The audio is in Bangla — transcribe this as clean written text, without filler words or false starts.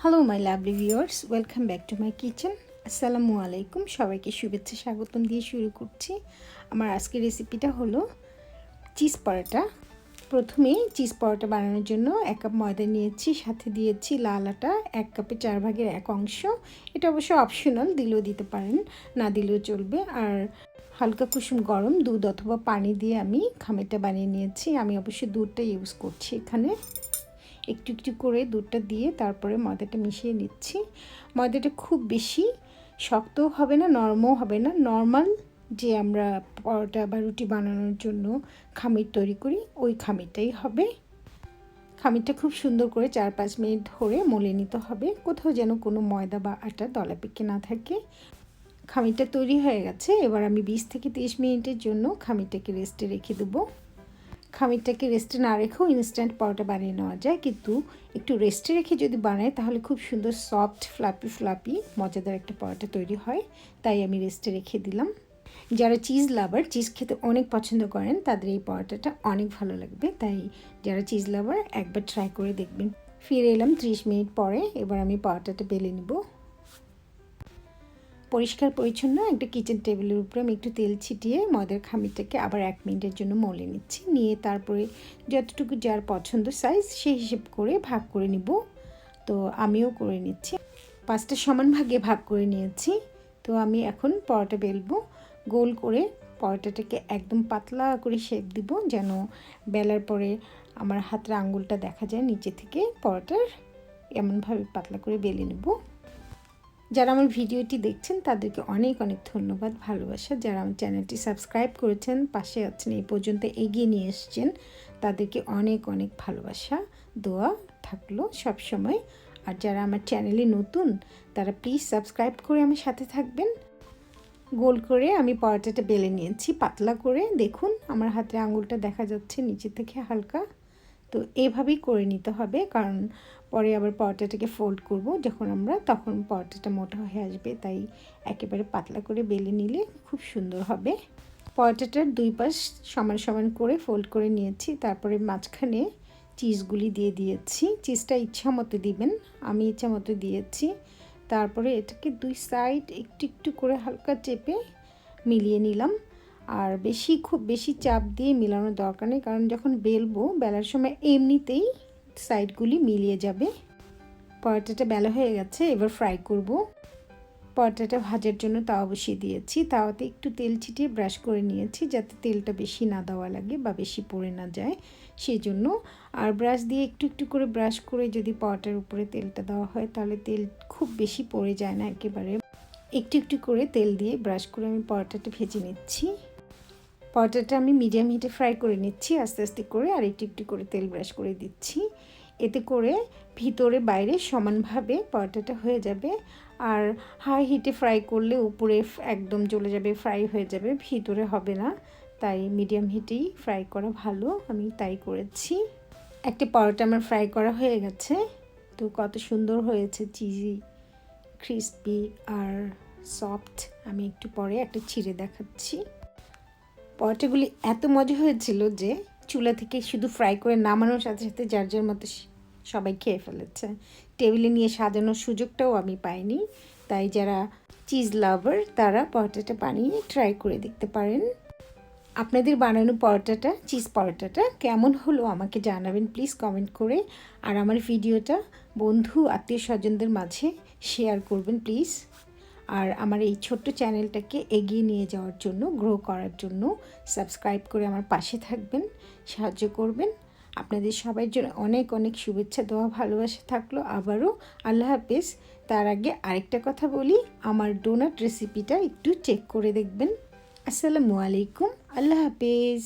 Hello my lovely viewers, welcome back to my kitchen. আসসালামু আলাইকুম। সবাইকে শুভেচ্ছা স্বাগতম দিয়ে শুরু করছি। আমার আজকের রেসিপিটা হলো চিজ পরোটা। প্রথমে চিজ পরোটা বানানোর জন্য 1 কাপ ময়দা নিয়েছি, সাথে দিয়েছি লাল আটা 1 কাপে 4 ভাগের 1 অংশ। এটা অবশ্য অপশনাল, দিলেও দিতে পারেন, না দিলেও চলবে। আর হালকা কুসুম গরম দুধ অথবা পানি দিয়ে আমি খামিরটা বানিয়ে নিয়েছি। আমি অবশ্যই দুধটা ইউজ করছি এখানে। একটু একটু করে দুধটা দিয়ে তারপরে ময়দাটা মিশিয়ে নিচ্ছি। ময়দাটা খুব বেশি শক্তও হবে না, নরমও হবে না, নর্মাল যে আমরা পরোটা বা রুটি বানানোর জন্য খামির তৈরি করি ওই খামিরটাই হবে। খামিরটা খুব সুন্দর করে 4-5 মিনিট ধরে মলে নিতে হবে, কোথাও যেন কোনো ময়দা বা আটা দলা পেকে না থাকে। খামিরটা তৈরি হয়ে গেছে। এবার আমি 20 থেকে 30 মিনিটের জন্য খামিরটাকে রেস্টে রেখে দেবো। খামিরটাকে রেস্টে না রেখেও ইনস্ট্যান্ট পরোটা বানিয়ে নেওয়া যায়, কিন্তু একটু রেস্টে রেখে যদি বানাই তাহলে খুব সুন্দর সফট ফ্লাপি মজাদার একটা পরোটা তৈরি হয়। তাই আমি রেস্টে রেখে দিলাম। যারা চিজ লাভার, চিজ খেতে অনেক পছন্দ করেন, তাদের এই পরোটাটা অনেক ভালো লাগবে। তাই যারা চিজ লাভার একবার ট্রাই করে দেখবেন। ফিরে এলাম 30 মিনিট পরে। এবার আমি পরোটাটা বেলে নেব। পরিষ্কার পরিচ্ছন্ন একটা কিচেন টেবিলের উপরে আমি একটু তেল ছিটিয়ে ময়দার খামিরটাকে আবার 1 মিনিটের জন্য মলে নিচ্ছি। নিয়ে তারপরে যতটুকু যার পছন্দ সাইজ সেই হিসেব করে ভাগ করে নিব। তো আমিও করে নিচ্ছি, 5টা সমান ভাগে ভাগ করে নিয়েছি। তো আমি এখন পরোটা বেলবো। গোল করে পরোটাটাকে একদম পাতলা করে শেপ দিব, যেন বেলার পরে আমার হাতের আঙ্গুলটা দেখা যায় নিচে থেকে। পরোটার এমনভাবে পাতলা করে বেলে নেব। যারা আমার ভিডিওটি দেখছেন তাদেরকে অনেক অনেক ধন্যবাদ, ভালোবাসা। যারা আমার চ্যানেলটি সাবস্ক্রাইব করেছেন, পাশে আছেন, এই পর্যন্ত এগিয়ে নিয়ে এসেছেন, তাদেরকে অনেক অনেক ভালোবাসা, দোয়া থাকলো সব সময়। আর যারা আমার চ্যানেলে নতুন, তারা প্লিজ সাবস্ক্রাইব করে আমার সাথে থাকবেন। গোল করে আমি পরোটাটা বেলে নিয়েছি পাতলা করে। দেখুন আমার হাতের আঙুলটা দেখা যাচ্ছে নিচে থেকে হালকা। তো এইভাবেই করে নিতে হবে, কারণ পরে আবার পরোটাটাকে ফোল্ড করব যখন আমরা, তখন পরোটাটা মোটা হয়ে আসবে। তাই একেবারে পাতলা করে বেলে নিলে খুব সুন্দর হবে। পরোটাটার 2 পাশ সমান সমান করে ফোল্ড করে নিয়েছি। তারপরে মাঝখানে চিজগুলি দিয়ে দিয়েছি। চিজটা ইচ্ছা মতো দিবেন, আমি ইচ্ছা মতো দিয়েছি। তারপরে এটাকে 2 সাইড একটু একটু করে হালকা চেপে মিলিয়ে নিলাম। আর খুব বেশি চাপ দিয়ে মেলানোর দরকার নেই, কারণ যখন বেলার সময় এমনিতেই সাইডগুলি মিলিয়ে যাবে। পরোটাটা বেলা হয়ে গেছে, এবার ফ্রাই করব। পরোটাটা ভাজার জন্য তাওয়া বসিয়ে দিয়েছি। তাওয়াতে একটু তেল ছিটিয়ে ব্রাশ করে নিয়েছি, যাতে তেলটা বেশি না দেওয়া লাগে বা বেশি পড়ে না যায় সেই জন্য। আর ব্রাশ দিয়ে একটু একটু করে ব্রাশ করে যদি পরোটার উপরে তেলটা দেওয়া হয় তাহলে তেল খুব বেশি পড়ে যায় না একেবারে। একটু একটু করে তেল দিয়ে ব্রাশ করে আমি পরোটাটা ভেজে নিচ্ছি। পরোটাটা আমি মিডিয়াম হিটে ফ্রাই করে নিচ্ছি আস্তে আস্তে করে, আর একটু একটু করে তেল ব্রাশ করে দিচ্ছি। এতে করে ভিতরে বাইরে সমানভাবে পরোটাটা হয়ে যাবে। আর হাই হিটে ফ্রাই করলে উপরে একদম জ্বলে যাবে, ফ্রাই হয়ে যাবে, ভিতরে হবে না। তাই মিডিয়াম হিটেই ফ্রাই করা ভালো, আমি তাই করেছি। একটা পরোটা আমার ফ্রাই করা হয়ে গেছে। তো কত সুন্দর হয়েছে, চিজি, ক্রিস্পি আর সফট। আমি একটু পরে একটা ছিঁড়ে দেখাচ্ছি। পরোটাগুলি এত মজা হয়েছিল যে চুলা থেকে শুধু ফ্রাই করে নামানোর সাথে সাথে যার যার মতো সবাই খেয়ে ফেলেছে। টেবিলে নিয়ে সাজানোর সুযোগটাও আমি পাইনি। তাই যারা চিজ লাভার তারা পরোটাটা বানিয়ে ট্রাই করে দেখতে পারেন। আপনাদের বানানো পরোটাটা, চিজ পরোটাটা কেমন হলো আমাকে জানাবেন প্লিজ কমেন্ট করে। আর আমার ভিডিওটা বন্ধু আত্মীয় স্বজনদের মাঝে শেয়ার করবেন প্লিজ। আর আমার এই ছোট্ট চ্যানেলটাকে এগিয়ে নিয়ে যাওয়ার জন্য, গ্রো করার জন্য সাবস্ক্রাইব করে আমার পাশে থাকবেন, সাহায্য করবেন। আপনাদের সবার জন্য অনেক অনেক শুভেচ্ছা, দোয়া, ভালোবাসা থাকলো। আবারও আল্লাহ হাফেজ। তার আগে আরেকটা কথা বলি, আমার ডোনাট রেসিপিটা একটু চেক করে দেখবেন। আসসালামু আলাইকুম, আল্লাহ হাফেজ।